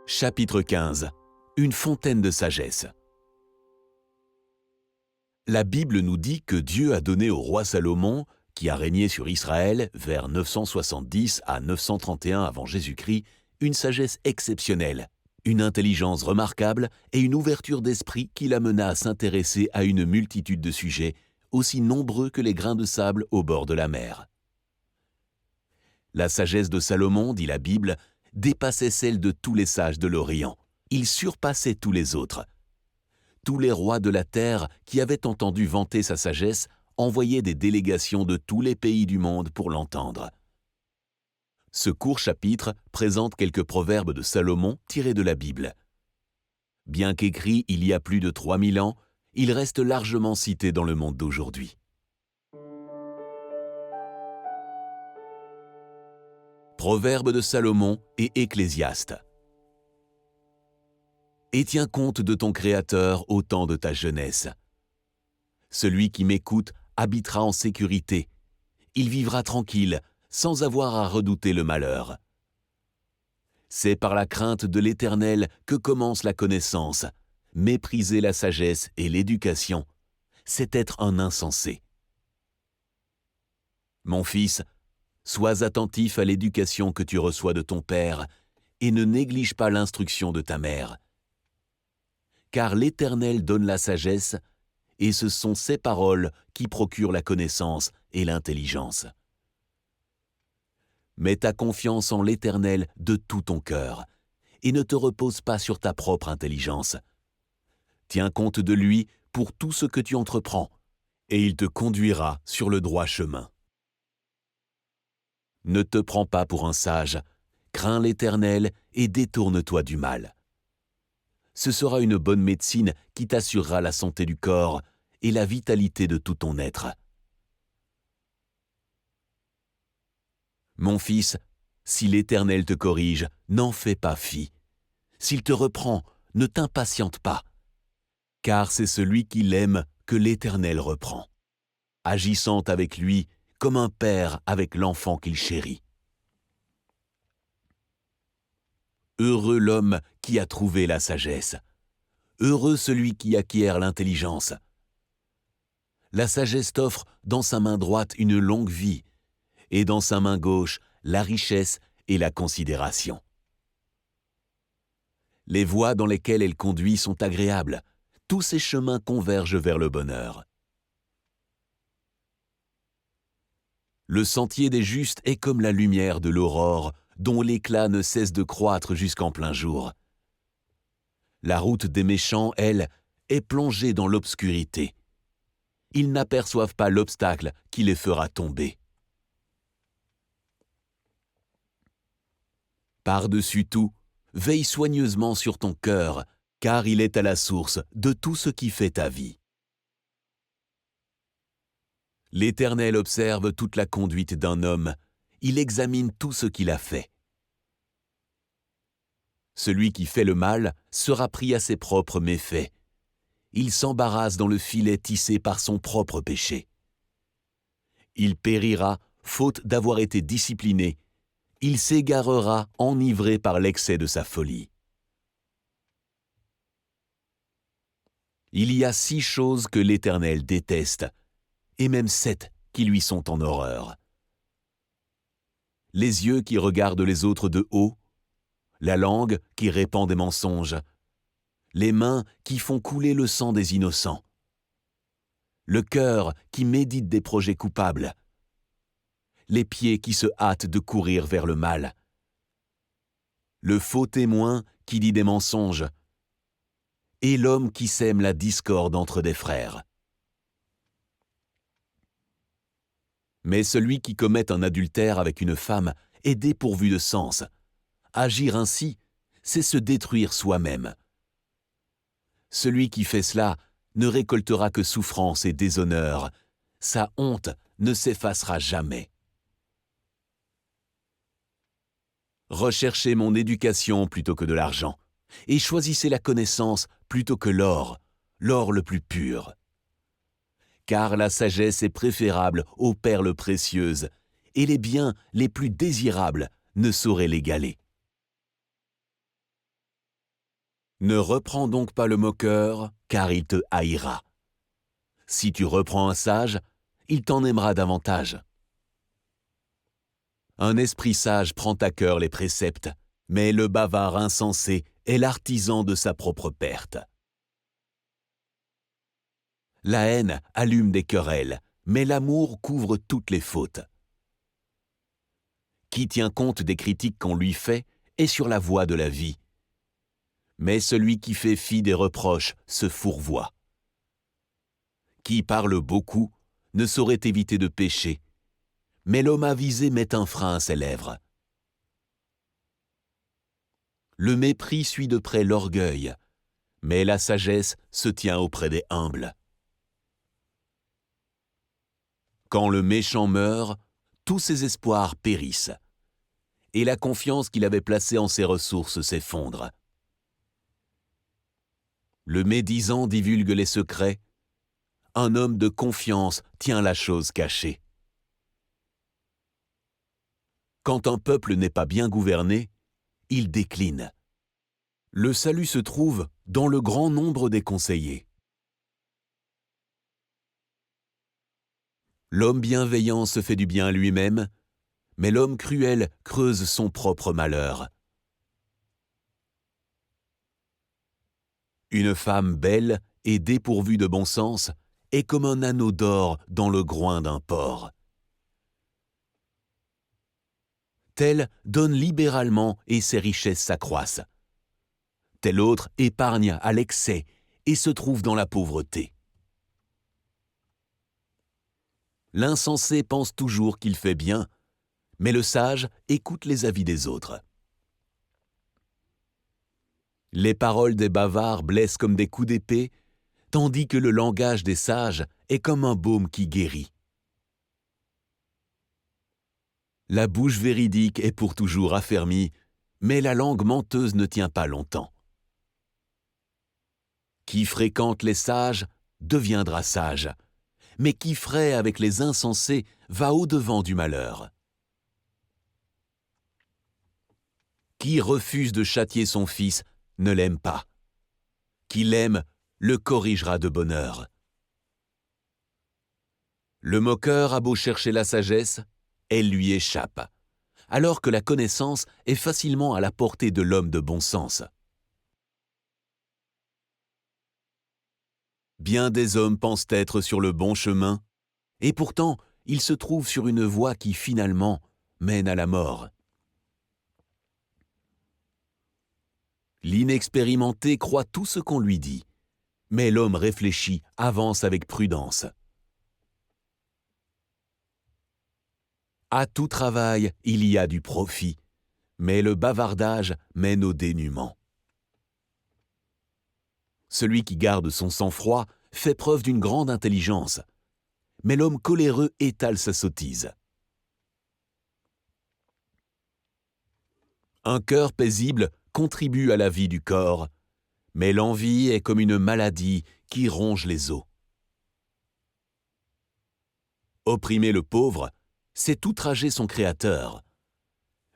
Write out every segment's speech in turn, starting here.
Chapitre 15. Une fontaine de sagesse. La Bible nous dit que Dieu a donné au roi Salomon, qui a régné sur Israël vers 970 à 931 avant Jésus-Christ, une sagesse exceptionnelle, une intelligence remarquable et une ouverture d'esprit qui l'amena à s'intéresser à une multitude de sujets, aussi nombreux que les grains de sable au bord de la mer. La sagesse de Salomon, dit la Bible, dépassait celle de tous les sages de l'Orient. Il surpassait tous les autres. Tous les rois de la terre qui avaient entendu vanter sa sagesse envoyaient des délégations de tous les pays du monde pour l'entendre. Ce court chapitre présente quelques proverbes de Salomon tirés de la Bible. Bien qu'écrit il y a plus de 3000 ans, il reste largement cité dans le monde d'aujourd'hui. Proverbes de Salomon et Ecclésiaste. Et tiens compte de ton Créateur au temps de ta jeunesse. Celui qui m'écoute habitera en sécurité. Il vivra tranquille, sans avoir à redouter le malheur. C'est par la crainte de l'Éternel que commence la connaissance. Mépriser la sagesse et l'éducation, c'est être un insensé. Mon fils, sois attentif à l'éducation que tu reçois de ton père et ne néglige pas l'instruction de ta mère. Car l'Éternel donne la sagesse, et ce sont ses paroles qui procurent la connaissance et l'intelligence. Mets ta confiance en l'Éternel de tout ton cœur, et ne te repose pas sur ta propre intelligence. Tiens compte de lui pour tout ce que tu entreprends, et il te conduira sur le droit chemin. Ne te prends pas pour un sage, crains l'Éternel et détourne-toi du mal. Ce sera une bonne médecine qui t'assurera la santé du corps et la vitalité de tout ton être. Mon fils, si l'Éternel te corrige, n'en fais pas fi. S'il te reprend, ne t'impatiente pas, car c'est celui qui l'aime que l'Éternel reprend, agissant avec lui comme un père avec l'enfant qu'il chérit. Heureux l'homme qui a trouvé la sagesse. Heureux celui qui acquiert l'intelligence. La sagesse t'offre dans sa main droite une longue vie, et dans sa main gauche la richesse et la considération. Les voies dans lesquelles elle conduit sont agréables. Tous ses chemins convergent vers le bonheur. Le sentier des justes est comme la lumière de l'aurore, dont l'éclat ne cesse de croître jusqu'en plein jour. La route des méchants, elle, est plongée dans l'obscurité. Ils n'aperçoivent pas l'obstacle qui les fera tomber. Par-dessus tout, veille soigneusement sur ton cœur, car il est à la source de tout ce qui fait ta vie. L'Éternel observe toute la conduite d'un homme, il examine tout ce qu'il a fait. Celui qui fait le mal sera pris à ses propres méfaits. Il s'embarrasse dans le filet tissé par son propre péché. Il périra faute d'avoir été discipliné. Il s'égarera enivré par l'excès de sa folie. Il y a 6 choses que l'Éternel déteste, et même 7 qui lui sont en horreur. Les yeux qui regardent les autres de haut, la langue qui répand des mensonges, les mains qui font couler le sang des innocents, le cœur qui médite des projets coupables, les pieds qui se hâtent de courir vers le mal, le faux témoin qui dit des mensonges, et l'homme qui sème la discorde entre des frères. Mais celui qui commet un adultère avec une femme est dépourvu de sens. Agir ainsi, c'est se détruire soi-même. Celui qui fait cela ne récoltera que souffrance et déshonneur. Sa honte ne s'effacera jamais. Recherchez mon éducation plutôt que de l'argent, et choisissez la connaissance plutôt que l'or le plus pur. Car la sagesse est préférable aux perles précieuses, et les biens les plus désirables ne sauraient l'égaler. Ne reprends donc pas le moqueur, car il te haïra. Si tu reprends un sage, il t'en aimera davantage. Un esprit sage prend à cœur les préceptes, mais le bavard insensé est l'artisan de sa propre perte. La haine allume des querelles, mais l'amour couvre toutes les fautes. Qui tient compte des critiques qu'on lui fait est sur la voie de la vie. Mais celui qui fait fi des reproches se fourvoie. Qui parle beaucoup ne saurait éviter de pécher, mais l'homme avisé met un frein à ses lèvres. Le mépris suit de près l'orgueil, mais la sagesse se tient auprès des humbles. Quand le méchant meurt, tous ses espoirs périssent, et la confiance qu'il avait placée en ses ressources s'effondre. Le médisant divulgue les secrets, un homme de confiance tient la chose cachée. Quand un peuple n'est pas bien gouverné, il décline. Le salut se trouve dans le grand nombre des conseillers. L'homme bienveillant se fait du bien à lui-même, mais l'homme cruel creuse son propre malheur. Une femme belle et dépourvue de bon sens est comme un anneau d'or dans le groin d'un porc. Tel donne libéralement et ses richesses s'accroissent. Tel autre épargne à l'excès et se trouve dans la pauvreté. L'insensé pense toujours qu'il fait bien, mais le sage écoute les avis des autres. Les paroles des bavards blessent comme des coups d'épée, tandis que le langage des sages est comme un baume qui guérit. La bouche véridique est pour toujours affermie, mais la langue menteuse ne tient pas longtemps. Qui fréquente les sages deviendra sage, mais qui fraie avec les insensés va au-devant du malheur. Qui refuse de châtier son fils ne l'aime pas. Qui l'aime le corrigera de bonne heure. Le moqueur a beau chercher la sagesse, elle lui échappe, alors que la connaissance est facilement à la portée de l'homme de bon sens. Bien des hommes pensent être sur le bon chemin, et pourtant ils se trouvent sur une voie qui finalement mène à la mort. L'inexpérimenté croit tout ce qu'on lui dit, mais l'homme réfléchi avance avec prudence. À tout travail, il y a du profit, mais le bavardage mène au dénuement. Celui qui garde son sang-froid fait preuve d'une grande intelligence, mais l'homme coléreux étale sa sottise. Un cœur paisible contribue à la vie du corps, mais l'envie est comme une maladie qui ronge les os. Opprimer le pauvre, c'est outrager son Créateur,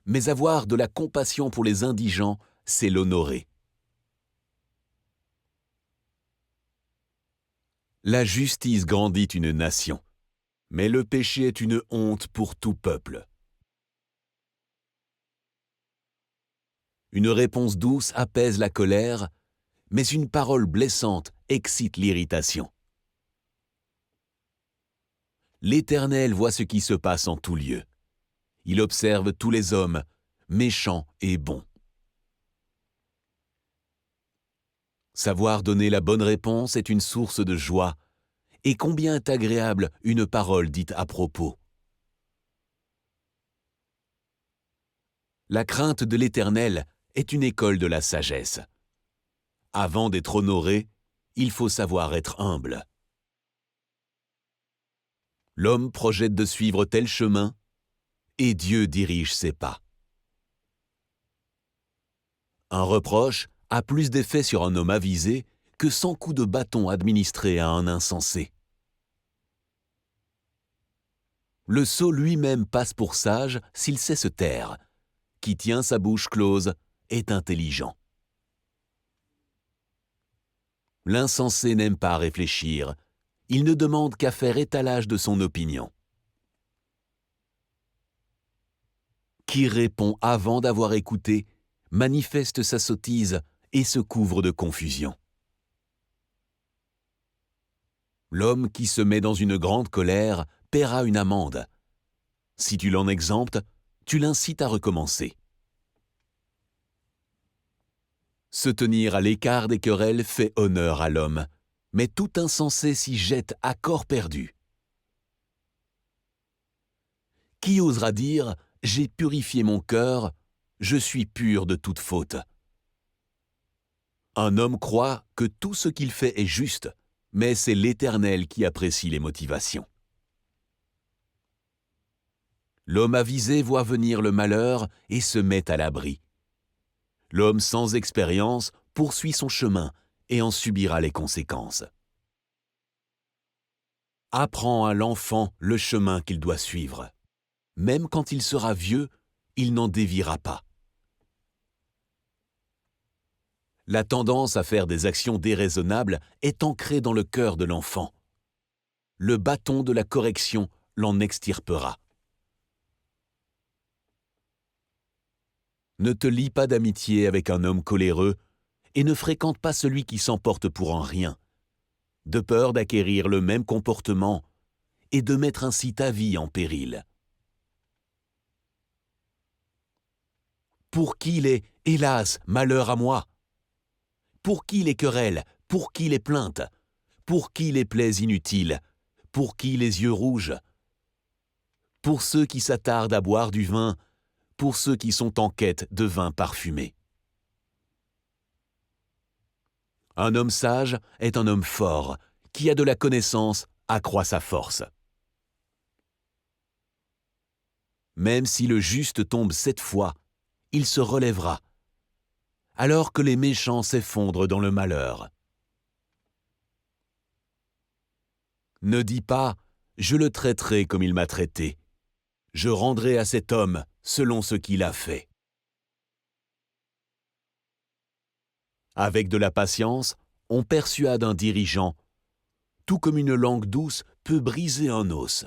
mais avoir de la compassion pour les indigents, c'est l'honorer. La justice grandit une nation, mais le péché est une honte pour tout peuple. Une réponse douce apaise la colère, mais une parole blessante excite l'irritation. L'Éternel voit ce qui se passe en tout lieu. Il observe tous les hommes, méchants et bons. Savoir donner la bonne réponse est une source de joie, et combien est agréable une parole dite à propos. La crainte de l'Éternel est une école de la sagesse. Avant d'être honoré, il faut savoir être humble. L'homme projette de suivre tel chemin, et Dieu dirige ses pas. Un reproche a plus d'effet sur un homme avisé que 100 coups de bâton administrés à un insensé. Le sot lui-même passe pour sage s'il sait se taire. Qui tient sa bouche close est intelligent. L'insensé n'aime pas réfléchir. Il ne demande qu'à faire étalage de son opinion. Qui répond avant d'avoir écouté, manifeste sa sottise et se couvre de confusion. L'homme qui se met dans une grande colère paiera une amende. Si tu l'en exemptes, tu l'incites à recommencer. Se tenir à l'écart des querelles fait honneur à l'homme, mais tout insensé s'y jette à corps perdu. Qui osera dire « J'ai purifié mon cœur, je suis pur de toute faute ». Un homme croit que tout ce qu'il fait est juste, mais c'est l'Éternel qui apprécie les motivations. L'homme avisé voit venir le malheur et se met à l'abri. L'homme sans expérience poursuit son chemin et en subira les conséquences. Apprends à l'enfant le chemin qu'il doit suivre. Même quand il sera vieux, il n'en déviera pas. La tendance à faire des actions déraisonnables est ancrée dans le cœur de l'enfant. Le bâton de la correction l'en extirpera. Ne te lie pas d'amitié avec un homme coléreux et ne fréquente pas celui qui s'emporte pour un rien, de peur d'acquérir le même comportement et de mettre ainsi ta vie en péril. Pour qui les « hélas, malheur à moi » Pour qui les querelles? Pour qui les plaintes? Pour qui les plaies inutiles? Pour qui les yeux rouges? Pour ceux qui s'attardent à boire du vin, pour ceux qui sont en quête de vin parfumé. Un homme sage est un homme fort, qui a de la connaissance accroît sa force. Même si le juste tombe 7 fois, il se relèvera, alors que les méchants s'effondrent dans le malheur. Ne dis pas « je le traiterai comme il m'a traité ». Je rendrai à cet homme selon ce qu'il a fait. Avec de la patience, on persuade un dirigeant, tout comme une langue douce peut briser un os.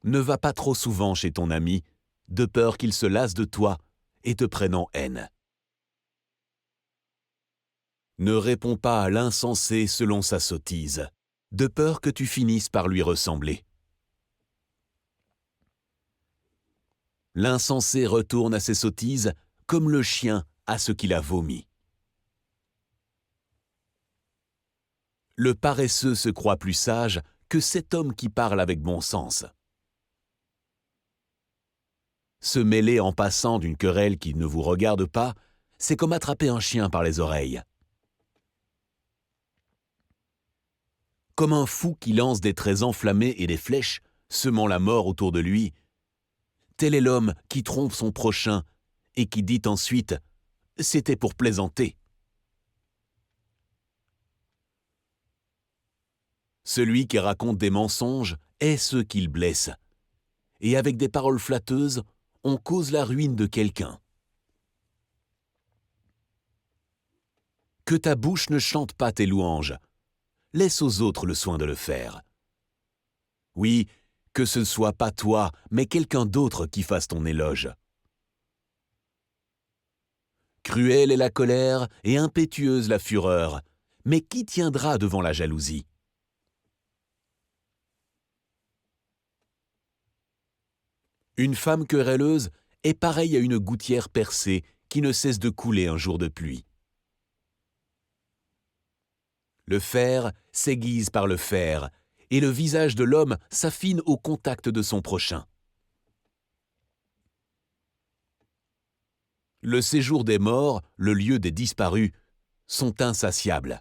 Ne va pas trop souvent chez ton ami, de peur qu'il se lasse de toi et te prenne en haine. Ne réponds pas à l'insensé selon sa sottise, de peur que tu finisses par lui ressembler. L'insensé retourne à ses sottises comme le chien à ce qu'il a vomi. Le paresseux se croit plus sage que cet homme qui parle avec bon sens. Se mêler en passant d'une querelle qui ne vous regarde pas, c'est comme attraper un chien par les oreilles. Comme un fou qui lance des traits enflammés et des flèches, semant la mort autour de lui, tel est l'homme qui trompe son prochain et qui dit ensuite « c'était pour plaisanter ». Celui qui raconte des mensonges est ceux qu'il blesse, et avec des paroles flatteuses, on cause la ruine de quelqu'un. Que ta bouche ne chante pas tes louanges, laisse aux autres le soin de le faire. Oui, que ce ne soit pas toi, mais quelqu'un d'autre qui fasse ton éloge. Cruelle est la colère et impétueuse la fureur, mais qui tiendra devant la jalousie? Une femme querelleuse est pareille à une gouttière percée qui ne cesse de couler un jour de pluie. Le fer s'aiguise par le fer, et le visage de l'homme s'affine au contact de son prochain. Le séjour des morts, le lieu des disparus, sont insatiables.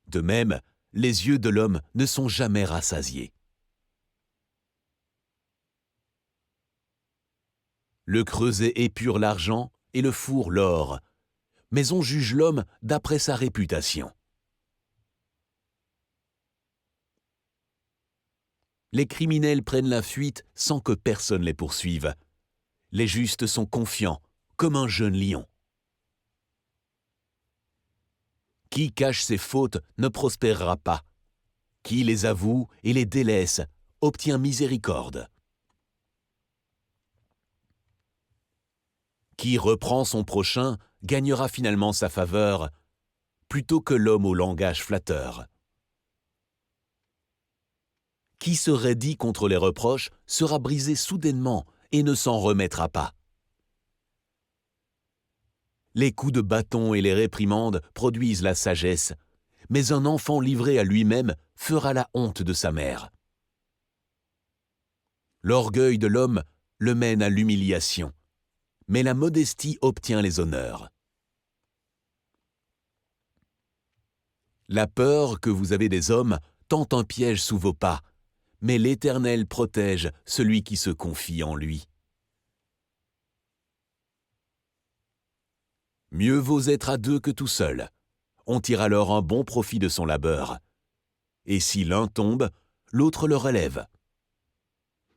De même, les yeux de l'homme ne sont jamais rassasiés. Le creuset épure l'argent et le four l'or, mais on juge l'homme d'après sa réputation. Les criminels prennent la fuite sans que personne les poursuive. Les justes sont confiants, comme un jeune lion. Qui cache ses fautes ne prospérera pas. Qui les avoue et les délaisse obtient miséricorde. Qui reprend son prochain gagnera finalement sa faveur, plutôt que l'homme au langage flatteur. Qui se raidit contre les reproches sera brisé soudainement et ne s'en remettra pas. Les coups de bâton et les réprimandes produisent la sagesse, mais un enfant livré à lui-même fera la honte de sa mère. L'orgueil de l'homme le mène à l'humiliation, mais la modestie obtient les honneurs. La peur que vous avez des hommes tend un piège sous vos pas, mais l'Éternel protège celui qui se confie en lui. Mieux vaut être à deux que tout seul. On tire alors un bon profit de son labeur. Et si l'un tombe, l'autre le relève.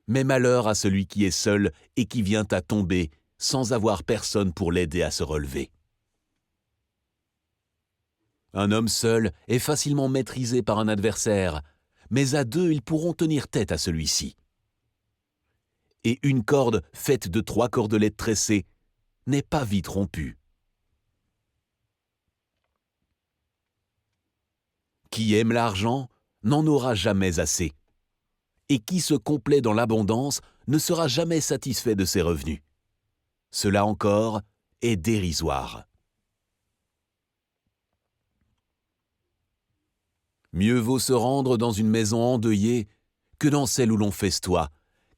Mais malheur à celui qui est seul et qui vient à tomber sans avoir personne pour l'aider à se relever. Un homme seul est facilement maîtrisé par un adversaire, mais à deux ils pourront tenir tête à celui-ci. Et une corde faite de 3 cordelettes tressées n'est pas vite rompue. Qui aime l'argent n'en aura jamais assez. Et qui se complaît dans l'abondance ne sera jamais satisfait de ses revenus. Cela encore est dérisoire. Mieux vaut se rendre dans une maison endeuillée que dans celle où l'on festoie,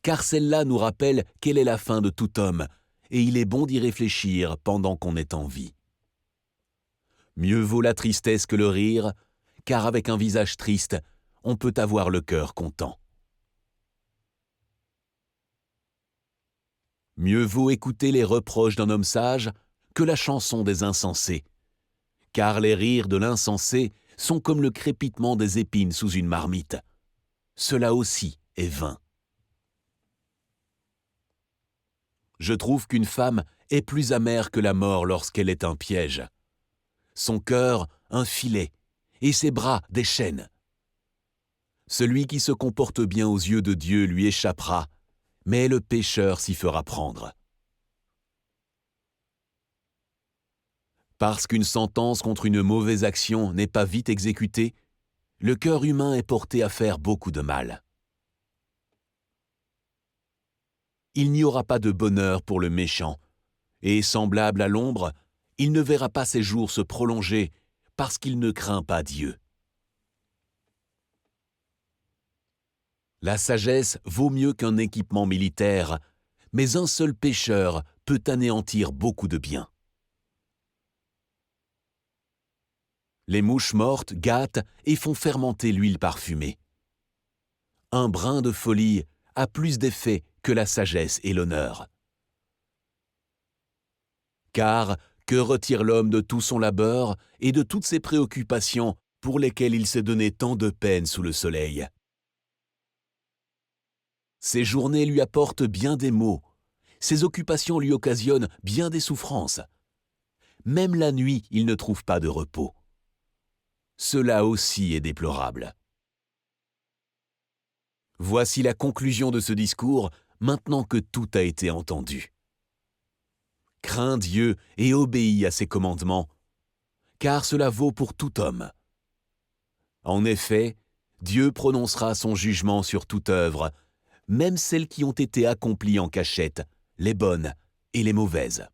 car celle-là nous rappelle quelle est la fin de tout homme, et il est bon d'y réfléchir pendant qu'on est en vie. Mieux vaut la tristesse que le rire, car avec un visage triste, on peut avoir le cœur content. Mieux vaut écouter les reproches d'un homme sage que la chanson des insensés, car les rires de l'insensé sont comme le crépitement des épines sous une marmite. Cela aussi est vain. Je trouve qu'une femme est plus amère que la mort lorsqu'elle est un piège. Son cœur, un filet, et ses bras, des chaînes. Celui qui se comporte bien aux yeux de Dieu lui échappera, mais le pécheur s'y fera prendre. Parce qu'une sentence contre une mauvaise action n'est pas vite exécutée, le cœur humain est porté à faire beaucoup de mal. Il n'y aura pas de bonheur pour le méchant, et semblable à l'ombre, il ne verra pas ses jours se prolonger parce qu'il ne craint pas Dieu. La sagesse vaut mieux qu'un équipement militaire, mais un seul pécheur peut anéantir beaucoup de biens. Les mouches mortes gâtent et font fermenter l'huile parfumée. Un brin de folie a plus d'effet que la sagesse et l'honneur. Car que retire l'homme de tout son labeur et de toutes ses préoccupations pour lesquelles il s'est donné tant de peine sous le soleil? Ses journées lui apportent bien des maux, ses occupations lui occasionnent bien des souffrances. Même la nuit, il ne trouve pas de repos. Cela aussi est déplorable. Voici la conclusion de ce discours, maintenant que tout a été entendu. Crains Dieu et obéis à ses commandements, car cela vaut pour tout homme. En effet, Dieu prononcera son jugement sur toute œuvre, même celles qui ont été accomplies en cachette, les bonnes et les mauvaises.